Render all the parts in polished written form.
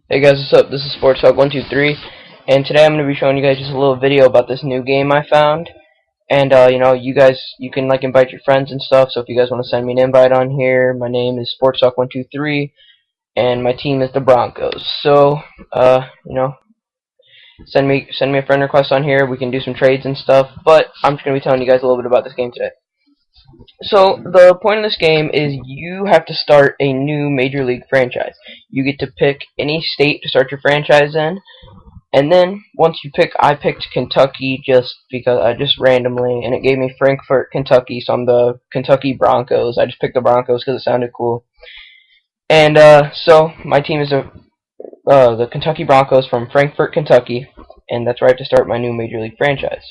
Hey guys, what's up? This is Sports Talk 123, and today I'm going to be showing you guys just a little video about this new game I found. And you guys, you can invite your friends and stuff. So if you guys want to send me an invite on here, my name is Sports Talk 123, and my team is the Broncos. So send me a friend request on here. We can do some trades and stuff. But I'm just going to be telling you guys a little bit about this game today. So the point of this game is you have to start a new Major League franchise. You get to pick any state to start your franchise in, and then once you pick, I picked Kentucky just because just randomly, and it gave me Frankfort, Kentucky. So I'm the Kentucky Broncos. I just picked the Broncos because it sounded cool. And so my team is the Kentucky Broncos from Frankfort, Kentucky, and that's where I have to start my new Major League franchise.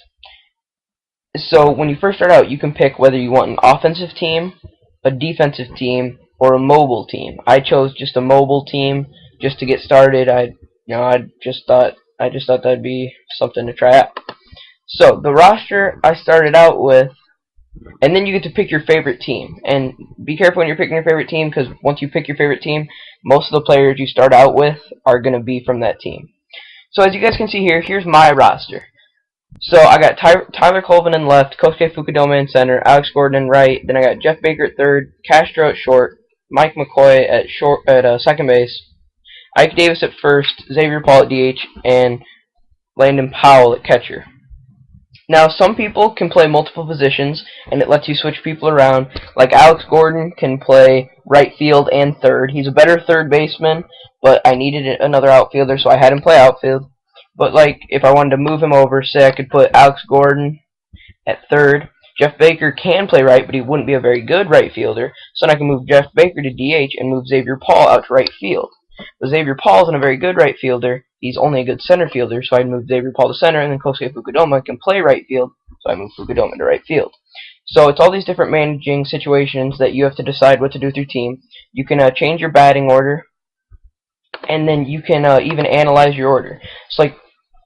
So when you first start out, you can pick whether you want an offensive team, a defensive team, or a mobile team. I chose just a mobile team just to get started. I just thought that'd be something to try out. So the roster I started out with, and then you get to pick your favorite team. And be careful when you're picking your favorite team, because once you pick your favorite team, most of the players you start out with are going to be from that team. So as you guys can see here, here's my roster. So I got Tyler Colvin in left, Kosuke Fukudome in center, Alex Gordon in right. Then I got Jeff Baker at third, Castro at short, Mike McCoy at second base, Ike Davis at first, Xavier Paul at DH, and Landon Powell at catcher. Now some people can play multiple positions, and it lets you switch people around. Like Alex Gordon can play right field and third. He's a better third baseman, but I needed another outfielder, so I had him play outfield. But like, if I wanted to move him over, say I could put Alex Gordon at third. Jeff Baker can play right, but he wouldn't be a very good right fielder. So then I can move Jeff Baker to DH and move Xavier Paul out to right field. But Xavier Paul isn't a very good right fielder. He's only a good center fielder, so I'd move Xavier Paul to center, and then Kosuke Fukudome can play right field, so I move Fukudome to right field. So it's all these different managing situations that you have to decide what to do with your team. You can change your batting order, and then you can even analyze your order. So like,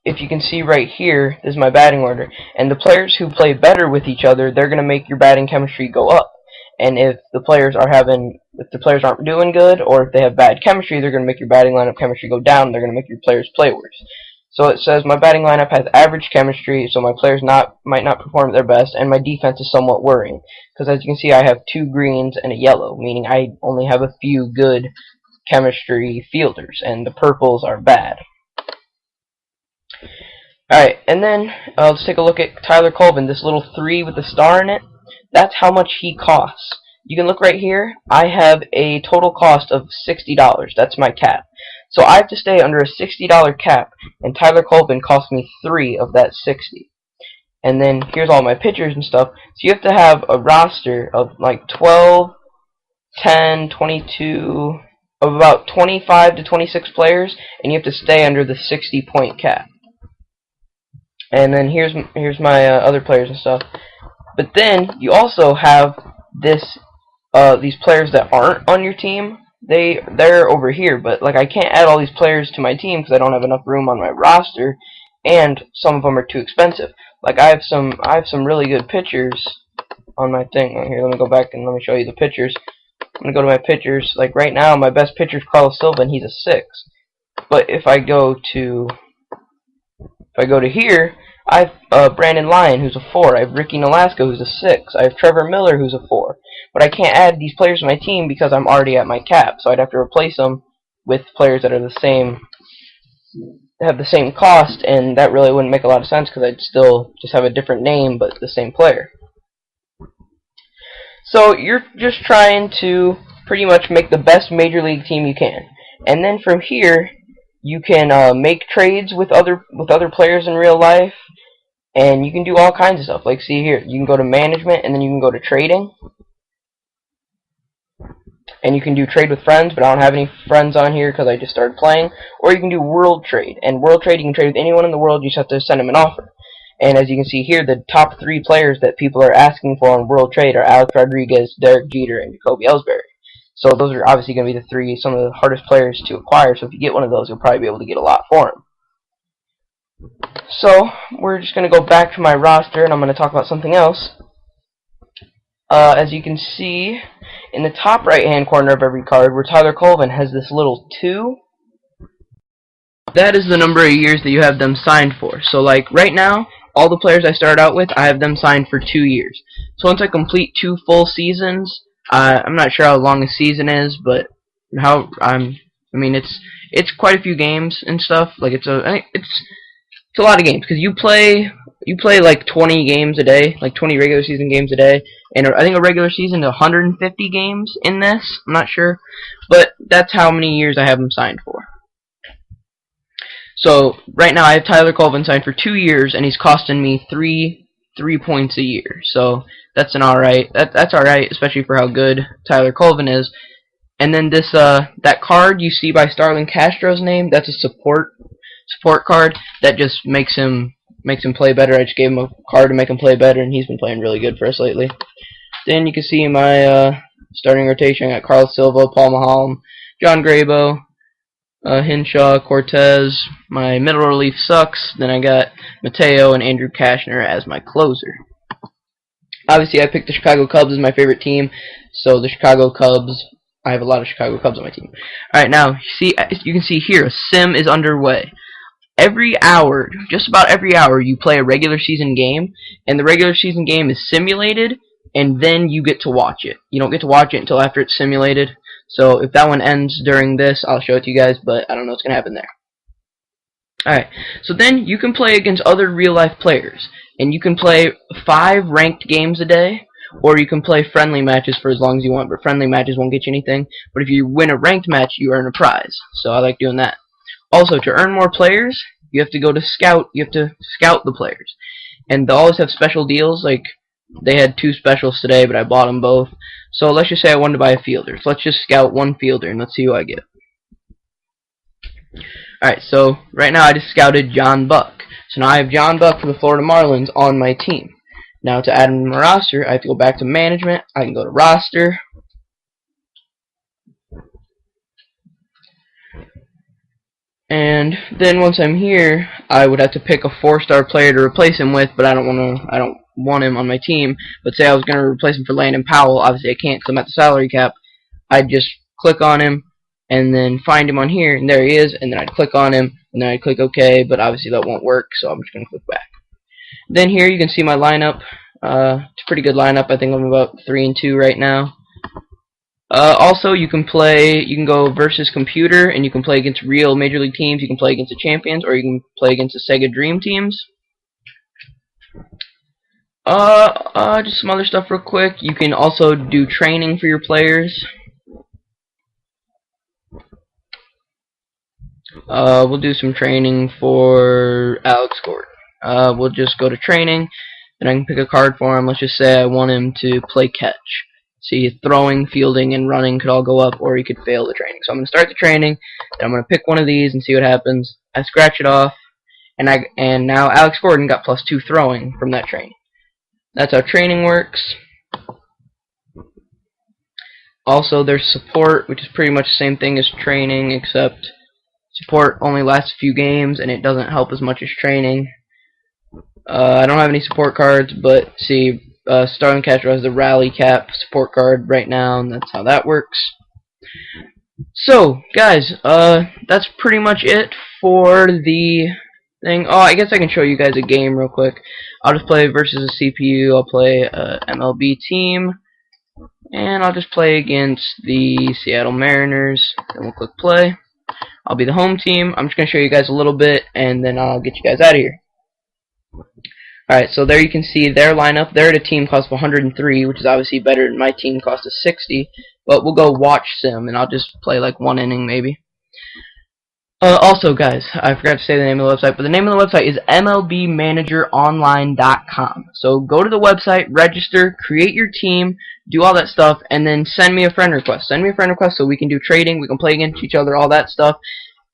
if you can see right here, this is my batting order, and the players who play better with each other, they're going to make your batting chemistry go up. And if the players aren't doing good, or if they have bad chemistry, they're going to make your batting lineup chemistry go down. They're going to make your players play worse. So it says my batting lineup has average chemistry, so my players might not perform at their best, and my defense is somewhat worrying, because as you can see, I have 2 greens and a yellow, meaning I only have a few good chemistry fielders, and the purples are bad. Alright, and then let's take a look at Tyler Colvin, this little 3 with the star in it. That's how much he costs. You can look right here. I have a total cost of $60. That's my cap. So I have to stay under a $60 cap, and Tyler Colvin cost me 3 of that 60. And then here's all my pitchers and stuff. So you have to have a roster of like 12, 10, 22, of about 25 to 26 players, and you have to stay under the 60-point cap. And then here's my other players and stuff. But then you also have these players that aren't on your team. They're over here, but like I can't add all these players to my team because I don't have enough room on my roster, and some of them are too expensive. Like I have some really good pitchers on my thing. Here, let me go back and let me show you the pitchers. I'm gonna go to my pitchers. Like right now, my best pitcher is Carlos Silva, and he's a 6. But if I go to here, I have Brandon Lyon, who's a 4. I have Ricky Nolasco, who's a 6. I have Trevor Miller, who's a 4. But I can't add these players to my team because I'm already at my cap, so I'd have to replace them with players that are have the same cost, and that really wouldn't make a lot of sense because I'd still just have a different name but the same player. So you're just trying to pretty much make the best Major League team you can. And then from here, you can make trades with other players in real life, and you can do all kinds of stuff. Like see here, you can go to management, and then you can go to trading, and you can do trade with friends, but I don't have any friends on here because I just started playing. Or you can do world trade, and world trade you can trade with anyone in the world. You just have to send them an offer. And as you can see here, the top 3 players that people are asking for on world trade are Alex Rodriguez, Derek Jeter, and Jacoby Ellsbury. So those are obviously going to be some of the hardest players to acquire. So if you get one of those, you'll probably be able to get a lot for them. So we're just going to go back to my roster, and I'm going to talk about something else. As you can see, in the top right-hand corner of every card, where Tyler Colvin has this little 2, that is the number of years that you have them signed for. So like right now, all the players I started out with, I have them signed for 2 years. So once I complete 2 full seasons, I'm not sure how long a season is, but I mean it's quite a few games and stuff. Like it's a lot of games because you play like 20 games a day, like 20 regular season games a day, and I think a regular season is 150 games in this. I'm not sure, but that's how many years I have them signed for. So right now I have Tyler Colvin signed for 2 years, and he's costing me three points a year. So that's an alright. That's alright, especially for how good Tyler Colvin is. And then this that card you see by Starlin Castro's name, that's a support card that just makes him play better. I just gave him a card to make him play better, and he's been playing really good for us lately. Then you can see my starting rotation. I got Carlos Silva, Paul Maholm, John Grabo, Hinshaw, Cortez. My middle relief sucks. Then I got Mateo and Andrew Kashner as my closer. Obviously, I picked the Chicago Cubs as my favorite team, so the Chicago Cubs. I have a lot of Chicago Cubs on my team. All right, now you can see here a sim is underway. Every hour, just about every hour, you play a regular season game, and the regular season game is simulated, and then you get to watch it. You don't get to watch it until after it's simulated. So if that one ends during this, I'll show it to you guys, but I don't know what's going to happen there. Alright, so then you can play against other real-life players, and you can play 5 ranked games a day, or you can play friendly matches for as long as you want, but friendly matches won't get you anything. But if you win a ranked match, you earn a prize. So I like doing that. Also, to earn more players, you have to go to scout. You have to scout the players, and they always have special deals. Like they had 2 specials today, but I bought them both. So let's just say I wanted to buy a fielder. So let's just scout 1 fielder, and let's see who I get. Alright, so right now I just scouted John Buck. So now I have John Buck for the Florida Marlins on my team. Now to add him to my roster, I have to go back to management. I can go to roster. And then once I'm here, I would have to pick a 4-star player to replace him with, but I don't want him on my team. But say I was going to replace him for Landon Powell, obviously I can't because I'm at the salary cap. I'd just click on him and then find him on here, and there he is, and then I'd click on him, and then I'd click OK, but obviously that won't work, so I'm just going to click back. Then here you can see my lineup. It's a pretty good lineup. I think I'm about 3-2 right now. Also, you can go versus computer, and you can play against real Major League teams. You can play against the champions, or you can play against the Sega Dream teams. Just some other stuff real quick. You can also do training for your players. We'll do some training for Alex Gordon. We'll just go to training, and I can pick a card for him. Let's just say I want him to play catch. See, throwing, fielding, and running could all go up, or he could fail the training. So I'm going to start the training, and I'm going to pick one of these and see what happens. I scratch it off, and now Alex Gordon got +2 throwing from that training. That's how training works. Also, there's support, which is pretty much the same thing as training, except support only lasts a few games, and it doesn't help as much as training. I don't have any support cards, but see, Starlin Castro has the Rally Cap support card right now, and that's how that works. So, guys, that's pretty much it for the thing. Oh, I guess I can show you guys a game real quick. I'll just play versus a CPU. I'll play a MLB team, and I'll just play against the Seattle Mariners. Then we'll click play. I'll be the home team. I'm just going to show you guys a little bit, and then I'll get you guys out of here. Alright, so there you can see their lineup. They're at a team cost of 103, which is obviously better than my team cost of 60. But we'll go watch sim, and I'll just play like 1 inning maybe. Also, guys, I forgot to say the name of the website, but the name of the website is MLBmanageronline.com. So go to the website, register, create your team, do all that stuff, and then send me a friend request. Send me a friend request so we can do trading, we can play against each other, all that stuff.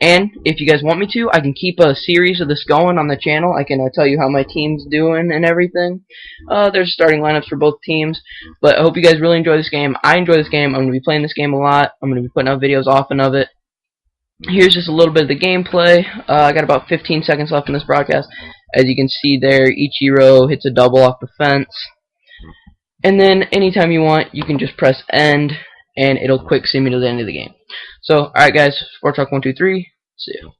And if you guys want me to, I can keep a series of this going on the channel. I can tell you how my team's doing and everything. There's starting lineups for both teams. But I hope you guys really enjoy this game. I enjoy this game. I'm going to be playing this game a lot. I'm going to be putting out videos often of it. Here's just a little bit of the gameplay. I got about 15 seconds left in this broadcast. As you can see there, Ichiro hits a double off the fence. And then anytime you want, you can just press end, and it'll quick sim you to the end of the game. So, alright guys, Sport Talk 123, see you.